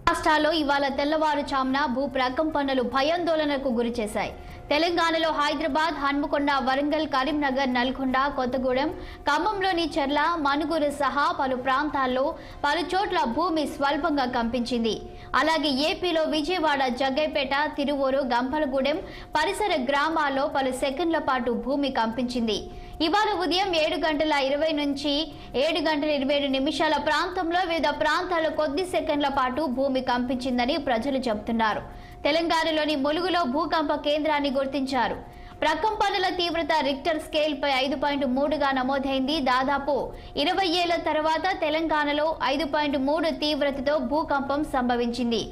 రాష్ట్రాల్లో ఇవాళ తెల్లవారుజామున భూ ప్రకంపనలు భయాందోళనకు గురిచేశాయి. తెలంగాణలో హైదరాబాద్, హన్మకొండ, వరంగల్, కరీంనగర్, నల్గొండ, కొత్తగూడెం, ఖమ్మంలోని చెర్ల, మనుగురు సహా పలు ప్రాంతాల్లో పలు చోట్ల భూమి స్వల్పంగా కంపించింది. అలాగే ఏపీలో విజయవాడ, జగ్గైపేట, తిరువూరు, గంపలగూడెం పరిసర గ్రామాల్లో పలు సెకండ్ల పాటు భూమి కంపించింది. ఇవాళ ఉదయం 7:20 నుంచి 7:27 ప్రాంతంలో వివిధ ప్రాంతాల్లో కొద్ది సెకండ్ల పాటు భూమి కంపించిందని ప్రజలు చెబుతున్నారు. తెలంగాణలోని ములుగులో భూకంప కేంద్రాన్ని గుర్తించారు. ప్రకంపనల తీవ్రత రిక్టర్ స్కేల్ పై 5.3గా నమోదైంది. దాదాపు 20 ఏళ్ల తర్వాత తెలంగాణలో 5.3 తీవ్రతతో భూకంపం సంభవించింది.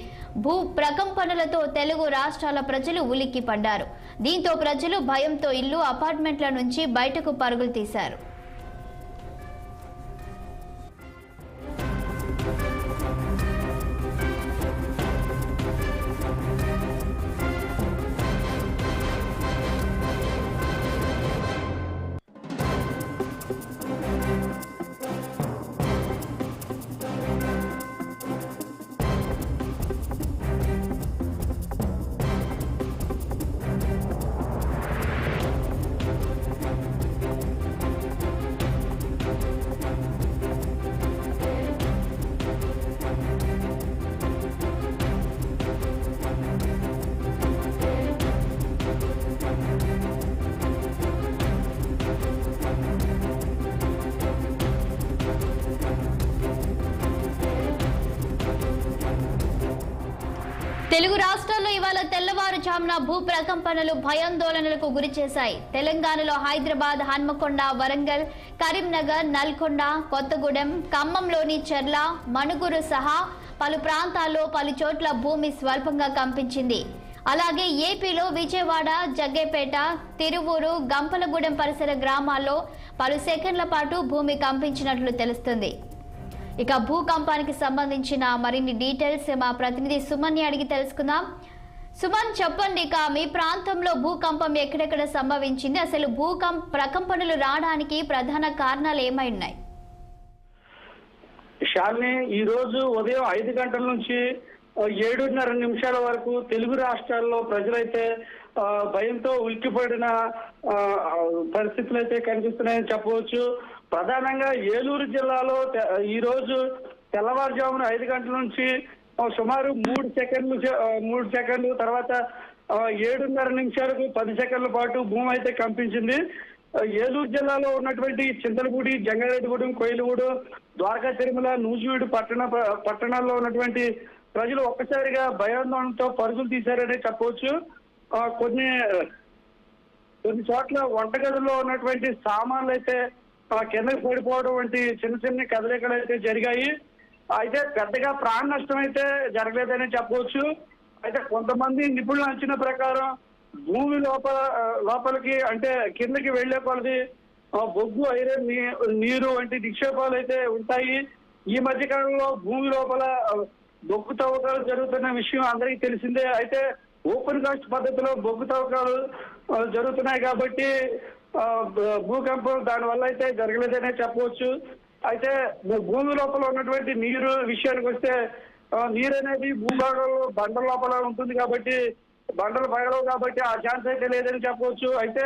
భూ ప్రకంపనలతో తెలుగు రాష్ట్రాల ప్రజలు ఉలిక్కిపడ్డారు. దీంతో ప్రజలు భయంతో ఇల్లు, అపార్ట్మెంట్ల నుంచి బయటకు పరుగులు తీశారు. తెలుగు రాష్ట్రాల్లో ఇవాళ తెల్లవారుజామున భూ ప్రకంపనలు భయాందోళనలకు గురిచేశాయి. తెలంగాణలో హైదరాబాద్, హన్మకొండ, వరంగల్, కరీంనగర్, నల్గొండ, కొత్తగూడెం, ఖమ్మంలోని చెర్ల, మనుగురు సహా పలు ప్రాంతాల్లో పలు చోట్ల భూమి స్వల్పంగా కంపించింది. అలాగే ఏపీలో విజయవాడ, జగ్గైపేట, తిరువూరు, గంపలగూడెం పరిసర గ్రామాల్లో పలు సెకండ్ల పాటు భూమి కంపించినట్లు తెలుస్తుంది. ఇక భూకంపానికి సంబంధించిన మరిన్ని డీటెయిల్స్ మా ప్రతినిధి సుమన్ ని అడిగి తెలుసుకుందాం. సుమన్, చెప్పండి, ఇక మీ ప్రాంతంలో భూకంపం ఎక్కడెక్కడ సంభవించింది? అసలు ప్రకంపనలు రావడానికి ప్రధాన కారణాలు ఏమై ఉన్నాయి? శాలిని, ఈ రోజు ఉదయం 5 గంటల నుంచి 7:30 వరకు తెలుగు రాష్ట్రాల్లో ప్రజలైతే భయంతో ఉలిక్కిపడిన పరిస్థితులు అయితే కనిపిస్తున్నాయని చెప్పవచ్చు. ప్రధానంగా ఏలూరు జిల్లాలో ఈ రోజు తెల్లవారుజామున 5 గంటల నుంచి సుమారు 3 సెకండ్లు తర్వాత 7:30 10 సెకండ్ల పాటు భూమి అయితే కంపించింది. ఏలూరు జిల్లాలో ఉన్నటువంటి చింతలపూడి, జంగారెడ్డిగూడెం, కోయిలగూడు, ద్వారకా తిరుమల, నూజివీడు పట్టణాల్లో ఉన్నటువంటి ప్రజలు ఒక్కసారిగా భయాందోళనతో పరుగులు తీశారనే చెప్పవచ్చు. కొన్ని చోట్ల వంటగదుల్లో ఉన్నటువంటి సామాన్లు అయితే కిందకి పడిపోవడం వంటి చిన్న కదలికలు అయితే జరిగాయి. అయితే పెద్దగా ప్రాణ నష్టం అయితే జరగలేదని చెప్పవచ్చు. అయితే కొంతమంది నిపుణుల అంచనా ప్రకారం భూమి లోపలికి అంటే కిందకి వెళ్లే కొలది బొగ్గు, ఐరన్, నీరు వంటి నిక్షేపాలు అయితే ఉంటాయి. ఈ మధ్య కాలంలో భూమి లోపల బొగ్గు తవ్వకాలు జరుగుతున్న విషయం అందరికీ తెలిసిందే. అయితే ఓపెన్ కాస్ట్ పద్ధతిలో బొగ్గు తవ్వకాలు జరుగుతున్నాయి కాబట్టి భూకంపం దానివల్ల అయితే జరగలేదనే చెప్పవచ్చు. అయితే భూమి లోపల ఉన్నటువంటి నీరు విషయానికి వస్తే నీరు అనేది భూభాగంలో బండల లోపల ఉంటుంది కాబట్టి బండలు పగలవు కాబట్టి ఆ ఛాన్స్ అయితే లేదని చెప్పవచ్చు. అయితే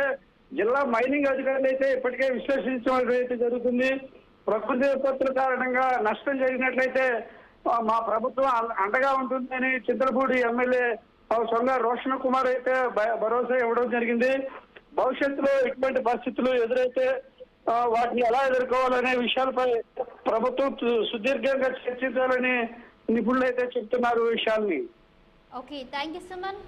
జిల్లా మైనింగ్ అధికారులు అయితే ఇప్పటికే విశ్లేషించడం అయితే జరుగుతుంది. ప్రకృతి విపత్తుల కారణంగా నష్టం జరిగినట్లయితే మా ప్రభుత్వం అండగా ఉంటుందని చింతలపూడి ఎమ్మెల్యే సొంగ రోషన్ కుమార్ అయితే భరోసా ఇవ్వడం జరిగింది. భవిష్యత్తులో ఇటువంటి పరిస్థితులు ఎదురైతే వాటిని ఎలా ఎదుర్కోవాలనే విషయాలపై ప్రభుత్వం సుదీర్ఘంగా చర్చించాలని నిపుణులు అయితే చెప్తున్నారు. విషయాల్ని ఓకే, థ్యాంక్ యూ సుమన్.